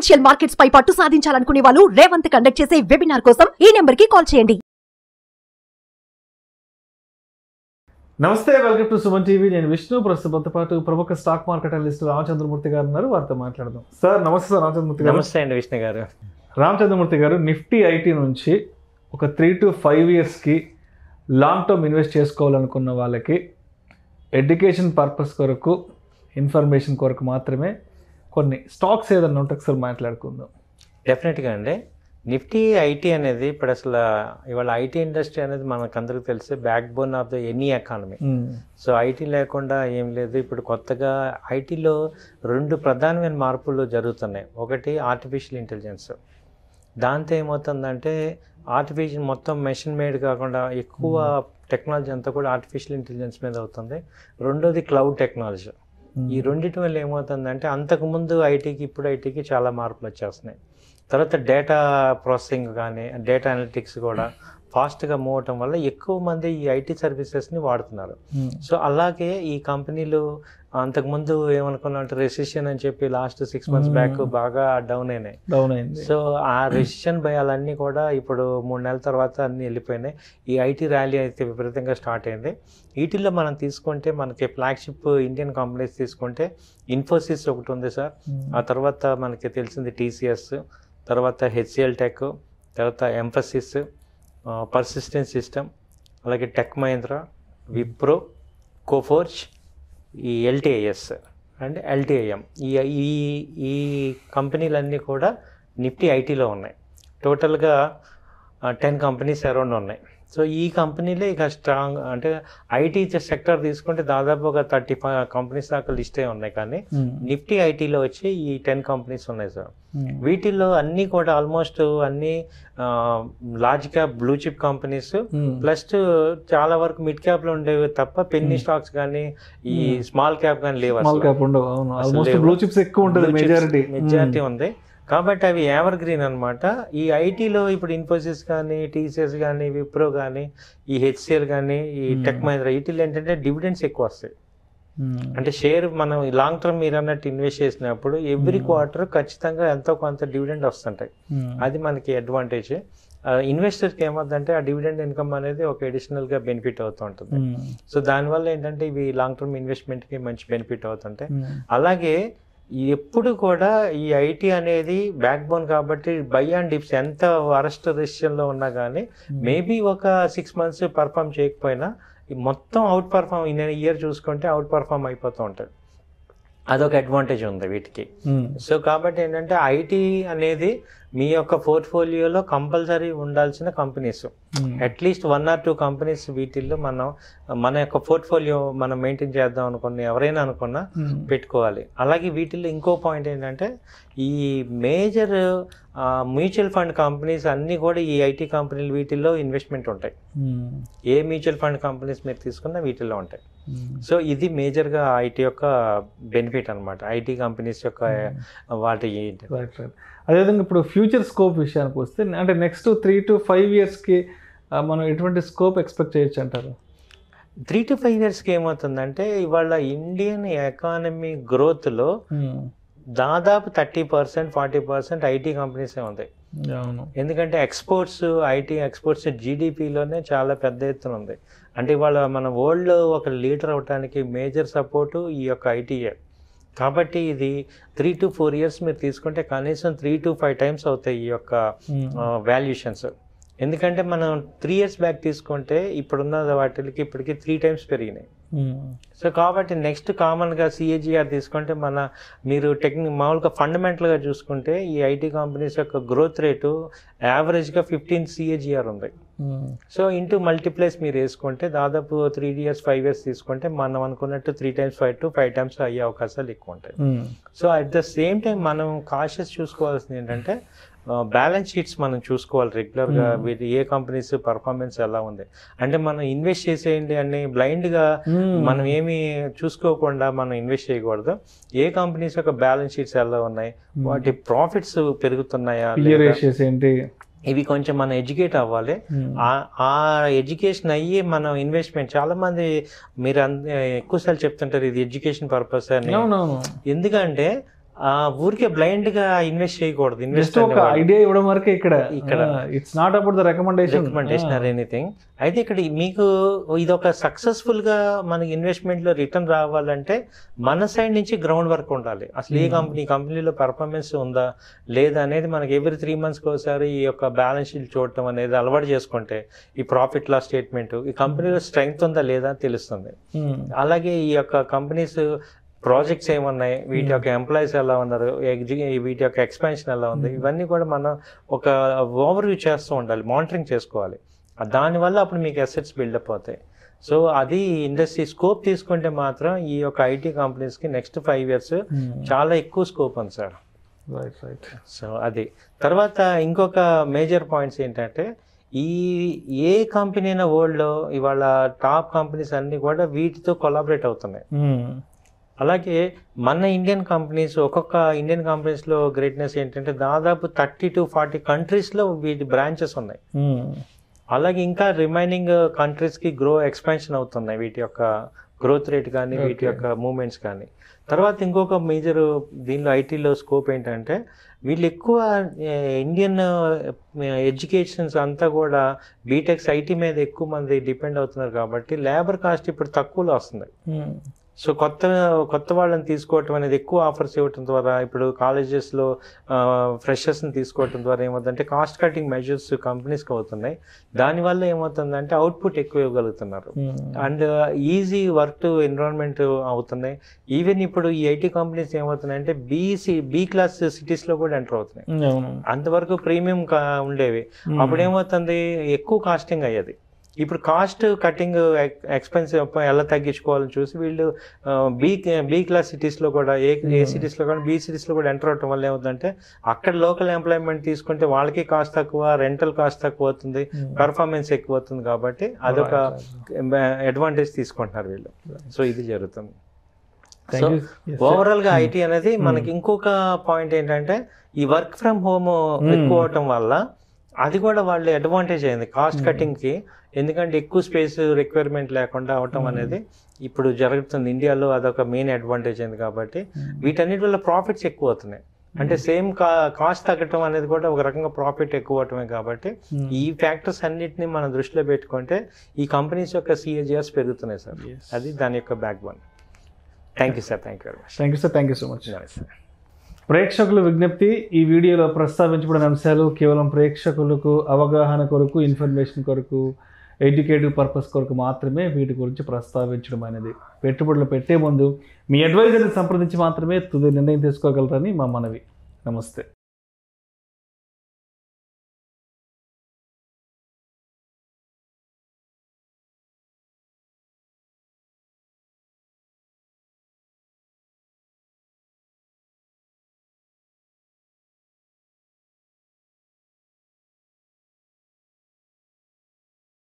Financial markets పై పట్టు సాధించాలనుకునే వాళ్ళు Revanth conduct చేసే వెబినార్ కోసం ఈ నెంబర్ కి కాల్ చేయండి. నమస్తే, వెల్కమ్ టు సుమన్ టీవీ. నేను విష్ణు. ప్రస్తుతంతో పాటు ప్రముఖ స్టాక్ మార్కెట్ అనలిస్ట్ రామచంద్రమూర్తి గారు ఉన్నారు. వారితో మాట్లాడదాం. సార్ నమస్తే. సార్ రామచంద్రమూర్తి గారు. నమస్తే అండి విష్ణు గారు. రామచంద్రమూర్తి గారు, నిఫ్టీ ఐటీ నుంచి ఒక 3 to 5 ఇయర్స్కి లాంగ్ టర్మ్ ఇన్వెస్ట్ చేసుకోవాలనుకున్న వాళ్ళకి ఎడ్యుకేషన్ పర్పస్ కొరకు, ఇన్ఫర్మేషన్ కొరకు మాత్రమే కొన్ని స్టాక్స్ ఏదన్నా ఉంటే ఒకసారి మాట్లాడుకుందాం. డెఫినెట్గా అండి. నిఫ్టీ ఐటీ అనేది ఇప్పుడు అసలు ఇవాళ ఐటీ ఇండస్ట్రీ అనేది మనకందరికీ తెలిసి back bone of the any economy. So IT లేకుండా ఏం లేదు. ఇప్పుడు కొత్తగా ఐటీలో 2 ప్రధానమైన మార్పులు జరుగుతున్నాయి. ఒకటి ఆర్టిఫిషియల్ ఇంటెలిజెన్స్. దాంతో ఏమవుతుందంటే ఆర్టిఫిషియల్ మొత్తం మెషిన్ మేడ్ కాకుండా ఎక్కువ టెక్నాలజీ అంతా కూడా ఆర్టిఫిషియల్ ఇంటెలిజెన్స్ మీద అవుతుంది. రెండోది క్లౌడ్ టెక్నాలజీ. ఈ రెండింటి వల్ల ఏమవుతుందంటే అంతకుముందు ఐటీకి ఇప్పుడు ఐటీకి చాలా మార్పులు వచ్చేస్తున్నాయి. తర్వాత డేటా ప్రాసెసింగ్ కానీ డేటా అనలిటిక్స్ కూడా ఫాస్ట్గా మూవ్ అవటం వల్ల ఎక్కువ మంది ఈ ఐటీ సర్వీసెస్ని వాడుతున్నారు. సో అలాగే ఈ కంపెనీలు అంతకుముందు ఏమనుకున్నారంటే రెసిషన్ అని చెప్పి లాస్ట్ 6 months బ్యాక్ బాగా డౌన్ అయినాయి. సో ఆ రెసిషన్ భయాలన్నీ కూడా ఇప్పుడు 3 నెలల తర్వాత అన్నీ వెళ్ళిపోయినాయి. ఈ ఐటీ ర్యాలీ అయితే విపరీతంగా స్టార్ట్ అయింది. వీటిల్లో మనం తీసుకుంటే మనకి ఫ్లాగ్షిప్ ఇండియన్ కంపెనీస్ తీసుకుంటే ఇన్ఫోసిస్ ఒకటి ఉంది సార్. ఆ తర్వాత మనకి తెలిసింది టీసీఎస్, తర్వాత హెచ్సిఎల్ టెక్, తర్వాత ఎంఫసిస్, పర్సిస్టెంట్ సిస్టమ్, అలాగే టెక్ మహీంద్రా, విప్రో, కోఫోర్జ్, ఈ ఎల్టీఐఎస్ అండ్ ఎల్టీఐఎం. ఈ కంపెనీలన్నీ కూడా నిఫ్టీ ఐటీలో ఉన్నాయి. టోటల్గా 10 కంపెనీస్ అరౌండ్ ఉన్నాయి. సో ఈ కంపెనీలే ఇక స్ట్రాంగ్ అంటే ఐటీ సెక్టర్ తీసుకుంటే దాదాపు ఒక 35 కంపెనీస్ దాకా లిస్ట్ అయి ఉన్నాయి. కానీ నిఫ్టీ ఐటీలో వచ్చి ఈ 10 కంపెనీస్ ఉన్నాయి సార్. వీటిల్లో అన్నీ కూడా ఆల్మోస్ట్ అన్ని large cap blue chip companies, plus చాలా వరకు మిడ్ క్యాప్ లో ఉండేవి తప్ప పెన్నీ స్టాక్స్ కానీ ఈ స్మాల్ క్యాప్ కానీ లేవు. మెజారిటీ ఉంది. కాబట్టి అవి ఎవర్ గ్రీన్ అనమాట. ఈ ఐటీలో ఇప్పుడు ఇన్ఫోసిస్ కానీ టీసీఎస్ కానీ విప్రో కానీ ఈ హెచ్సిఎల్ కానీ ఈ టెక్ మహీంద్రా వీటిలో ఏంటంటే డివిడెండ్స్ ఎక్కువ వస్తాయి. అంటే షేర్ మనం లాంగ్ టర్మ్ మీరు అన్నట్టు ఇన్వెస్ట్ చేసినప్పుడు ఎవ్రీ క్వార్టర్ ఖచ్చితంగా ఎంతో కొంత డివిడెండ్ వస్తుంటాయి. అది మనకి అడ్వాంటేజ్. ఇన్వెస్టర్కి ఏమవుతుందంటే ఆ డివిడెండ్ ఇన్కమ్ అనేది ఒక అడిషనల్గా బెనిఫిట్ అవుతూ ఉంటుంది. సో దానివల్ల ఏంటంటే ఇవి లాంగ్ టర్మ్ ఇన్వెస్ట్మెంట్కి మంచి బెనిఫిట్ అవుతుంటాయి. అలాగే ఎప్పుడు కూడా ఈ ఐటీ అనేది బ్యాక్ బోన్ కాబట్టి బై అండ్ డిప్స్ ఎంత వరస్ట్ రెసిషన్లో ఉన్నా కానీ మేబీ ఒక 6 months పర్ఫామ్ చేయకపోయినా మొత్తం అవుట్ పర్ఫామ్ ఇన్ ఇయర్ చూసుకుంటే అవుట్ పర్ఫామ్ అయిపోతూ ఉంటుంది. అదొక అడ్వాంటేజ్ ఉంది వీటికి. సో కాబట్టి ఏంటంటే ఐటీ అనేది మీ యొక్క పోర్ట్ఫోలియోలో కంపల్సరీ ఉండాల్సిన కంపెనీస్. అట్లీస్ట్ 1 or 2 కంపెనీస్ వీటిల్లో మన యొక్క పోర్ట్ఫోలియో మనం మెయింటైన్ చేద్దాం అనుకుని ఎవరైనా అనుకున్నా పెట్టుకోవాలి. అలాగే వీటిల్లో ఇంకో పాయింట్ ఏంటంటే ఈ మేజర్ మ్యూచువల్ ఫండ్ కంపెనీస్ అన్నీ కూడా ఈ ఐటీ కంపెనీలు వీటిల్లో ఇన్వెస్ట్మెంట్ ఉంటాయి. ఏ మ్యూచువల్ ఫండ్ కంపెనీస్ మీరు తీసుకున్నా వీటిల్లో ఉంటాయి. సో ఇది మేజర్గా ఐటీ యొక్క బెనిఫిట్ అనమాట. ఐటీ కంపెనీస్ యొక్క వాటి అదేవిధంగా ఇప్పుడు ఫ్యూచర్ స్కోప్ విషయానికి వస్తే అంటే నెక్స్ట్ 3 to 5 ఇయర్స్కి మనం ఎటువంటి స్కోప్ ఎక్స్పెక్ట్ చేయొచ్చు అంటారు? 3 to 5 ఇయర్స్కి ఏమవుతుందంటే ఇవాళ ఇండియన్ ఎకానమీ గ్రోత్లో దాదాపు 30% 40% ఐటీ కంపెనీసే ఉంటాయి. ఎందుకంటే ఐటీ ఎక్స్పోర్ట్స్ జీడిపిలోనే చాలా పెద్ద ఎత్తున ఉంది. అంటే ఇవాళ మన వరల్డ్లో ఒక లీడర్ అవడానికి మేజర్ సపోర్టు ఈ యొక్క ఐటీఏ. కాబట్టి ఇది 3 to 4 years మీరు తీసుకుంటే కనీసం 3 to 5 times అవుతాయి ఈ యొక్క వాల్యుయేషన్స్. ఎందుకంటే మనం 3 years బ్యాక్ తీసుకుంటే ఇప్పుడున్న వాటికి ఇప్పటికి 3 times పెరిగినాయి. సో కాబట్టి నెక్స్ట్ కామన్గా సిఏజిఆర్ తీసుకుంటే మీరు మామూలుగా ఫండమెంటల్గా చూసుకుంటే ఈ ఐటీ కంపెనీస్ యొక్క గ్రోత్ రేటు యావరేజ్గా 15 సిఏజిఆర్ ఉంది. సో ఇంటూ మల్టీప్లైస్ మీరు వేసుకుంటే దాదాపు 3 years 5 years తీసుకుంటే మనం అనుకున్నట్టు 3 times 5 to 5 times అయ్యే అవకాశాలు ఎక్కువ ఉంటాయి. So at the same time మనం కాషియస్ చూసుకోవాల్సింది ఏంటంటే బ్యాలెన్స్ షీట్స్ మనం చూసుకోవాలి రెగ్యులర్గా. వీటి ఏ కంపెనీస్ పర్ఫార్మెన్స్ ఎలా ఉంది అంటే మనం ఇన్వెస్ట్ చేసేయండి అని బ్లైండ్గా మనం ఏమి చూసుకోకుండా మనం ఇన్వెస్ట్ చేయకూడదు. ఏ కంపెనీస్ యొక్క బ్యాలెన్స్ షీట్స్ ఎలా ఉన్నాయి, వాటి ప్రాఫిట్స్ పెరుగుతున్నాయా, ఇవి కొంచెం మనం ఎడ్యుకేట్ అవ్వాలి. ఆ ఎడ్యుకేషన్ అయ్యి మనం ఇన్వెస్ట్మెంట్ చాలా మంది మీరు ఎక్కువసార్లు చెప్తుంటారు ఇది ఎడ్యుకేషన్ పర్పస్ అని. ఎందుకంటే ఊరికే బ్లైండ్ గా ఇన్వెస్ట్ చేయకూడదు. జస్ట్ ఇన్వెస్ట్ ఒక ఐడియా ఇవ్వడం వరకే ఇక్కడ ఇక్కడ. It's not about the recommendation or anything. అయితే ఇక్కడ మీకు ఇది ఒక సక్సెస్ఫుల్ గా మనకి ఇన్వెస్ట్మెంట్ లో రిటర్న్ రావాలంటే మన సైడ్ నుంచి గ్రౌండ్ వర్క్ ఉండాలి. అసలు ఏ కంపెనీలో పర్ఫార్మెన్స్ ఉందా లేదా అనేది మనకి ఎవ్రీ 3 months ఒకసారి ఈ యొక్క బ్యాలెన్స్ షీట్ చూడటం అనేది అలవాటు చేసుకుంటే ఈ ప్రాఫిట్ లాస్ స్టేట్మెంట్ ఈ కంపెనీలో స్ట్రెంగ్త్ ఉందా లేదా అని తెలుస్తుంది. అలాగే ఈ యొక్క కంపెనీస్ ప్రాజెక్ట్స్ ఏమున్నాయి, వీటి యొక్క ఎంప్లాయీస్ ఎలా ఉన్నారు, వీటి యొక్క ఎక్స్పాన్షన్ ఎలా ఉంది, ఇవన్నీ కూడా మనం ఒక ఓవర్వ్యూ చేస్తూ ఉండాలి, మానిటరింగ్ చేసుకోవాలి. దానివల్ల అప్పుడు మీకు అసెట్స్ బిల్డప్ అవుతాయి. సో అది ఇండస్ట్రీ స్కోప్ తీసుకుంటే మాత్రం ఈ యొక్క ఐటీ కంపెనీస్కి నెక్స్ట్ 5 years చాలా ఎక్కువ స్కోప్ ఉంది సార్. సో అది తర్వాత ఇంకొక మేజర్ పాయింట్స్ ఏంటంటే ఏ కంపెనీ అయినా వరల్డ్లో ఇవాళ టాప్ కంపెనీస్ అన్నీ కూడా వీటితో కొలాబరేట్ అవుతున్నాయి. అలాగే మన ఇండియన్ కంపెనీస్ ఒక్కొక్క ఇండియన్ కంపెనీస్లో గ్రేట్నెస్ ఏంటంటే దాదాపు 30 to 40 countries-లో వీటి బ్రాంచెస్ ఉన్నాయి. అలాగే ఇంకా రిమైనింగ్ కంట్రీస్కి ఎక్స్పాన్షన్ అవుతున్నాయి వీటి యొక్క గ్రోత్ రేట్ కానీ వీటి యొక్క మూవ్మెంట్స్ కానీ. తర్వాత ఇంకొక మేజర్ దీనిలో ఐటీలో స్కోప్ ఏంటంటే వీళ్ళు ఎక్కువ ఇండియన్ ఎడ్యుకేషన్స్ అంతా కూడా బీటెక్స్ ఐటీ మీద ఎక్కువ మంది డిపెండ్ అవుతున్నారు కాబట్టి లేబర్ కాస్ట్ ఇప్పుడు తక్కువలో వస్తుంది. సో కొత్త వాళ్ళని తీసుకోవటం అనేది ఎక్కువ ఆఫర్స్ ఇవ్వటం ద్వారా ఇప్పుడు కాలేజెస్లో ఫ్రెషర్స్ని తీసుకోవటం ద్వారా ఏమవుతుందంటే కాస్ట్ కటింగ్ మెజర్స్ కంపెనీస్కి అవుతున్నాయి. దానివల్ల ఏమవుతుందంటే అవుట్పుట్ ఎక్కువ ఇవ్వగలుగుతున్నారు అండ్ ఈజీ వర్క్ ఎన్విరాన్మెంట్ అవుతున్నాయి. ఈవెన్ ఇప్పుడు ఈ ఐటీ కంపెనీస్ ఏమవుతున్నాయంటే బి క్లాస్ సిటీస్లో కూడా ఎంటర్ అవుతున్నాయి. అంతవరకు ప్రీమియం ఉండేవి, అప్పుడు ఏమవుతుంది ఎక్కువ కాస్టింగ్ అయ్యేది. ఇప్పుడు కాస్ట్ కటింగ్ ఎక్స్పెన్స్ ఎలా తగ్గించుకోవాలని చూసి వీళ్ళు బి క్లాస్ సిటీస్లో కూడా ఏ సిటీస్లో కూడా బి సిటీస్లో కూడా ఎంటర్ అవటం వల్ల ఏమవుతుందంటే అక్కడ లోకల్ ఎంప్లాయ్మెంట్ తీసుకుంటే వాళ్ళకి కాస్ట్ తక్కువ, రెంటల్ కాస్ట్ తక్కువ అవుతుంది, పెర్ఫార్మెన్స్ ఎక్కువ అవుతుంది. కాబట్టి అదొక అడ్వాంటేజ్ తీసుకుంటున్నారు వీళ్ళు. సో ఇది జరుగుతుంది. సో ఓవరాల్గా ఐటీ అనేది మనకి ఇంకొక పాయింట్ ఏంటంటే ఈ వర్క్ ఫ్రమ్ హోమ్ ఎక్కువ అవటం వల్ల అది కూడా వాళ్ళు అడ్వాంటేజ్ అయింది కాస్ట్ కటింగ్కి. ఎందుకంటే ఎక్కువ స్పేస్ రిక్వైర్మెంట్ లేకుండా అవటం అనేది ఇప్పుడు జరుగుతుంది ఇండియాలో, అదొక మెయిన్ అడ్వాంటేజ్ అయింది. కాబట్టి వీటన్నిటి వల్ల ప్రాఫిట్స్ ఎక్కువ అవుతున్నాయి. అంటే సేమ్ కాస్ట్ తగ్గటం అనేది కూడా ఒక రకంగా ప్రాఫిట్ ఎక్కువ అవటమే. కాబట్టి ఈ ఫ్యాక్టర్స్ అన్నిటిని మనం దృష్టిలో పెట్టుకుంటే ఈ కంపెనీస్ యొక్క CAGRs పెరుగుతున్నాయి సార్. అది దాని యొక్క back bone. Thank you sir. Thank you very much. Thank you sir. Thank you so much. ప్రేక్షకుల విజ్ఞప్తి, ఈ వీడియోలో ప్రస్తావించబడిన అంశాలు కేవలం ప్రేక్షకులకు అవగాహన కొరకు, ఇన్ఫర్మేషన్ కొరకు, ఎడ్యుకేటివ్ పర్పస్ కొరకు మాత్రమే వీటి గురించి ప్రస్తావించడం అనేది. పెట్టుబడులు పెట్టే ముందు మీ అడ్వైజర్ని సంప్రదించి మాత్రమే తుది నిర్ణయం తీసుకోగలరని మా మనవి. నమస్తే.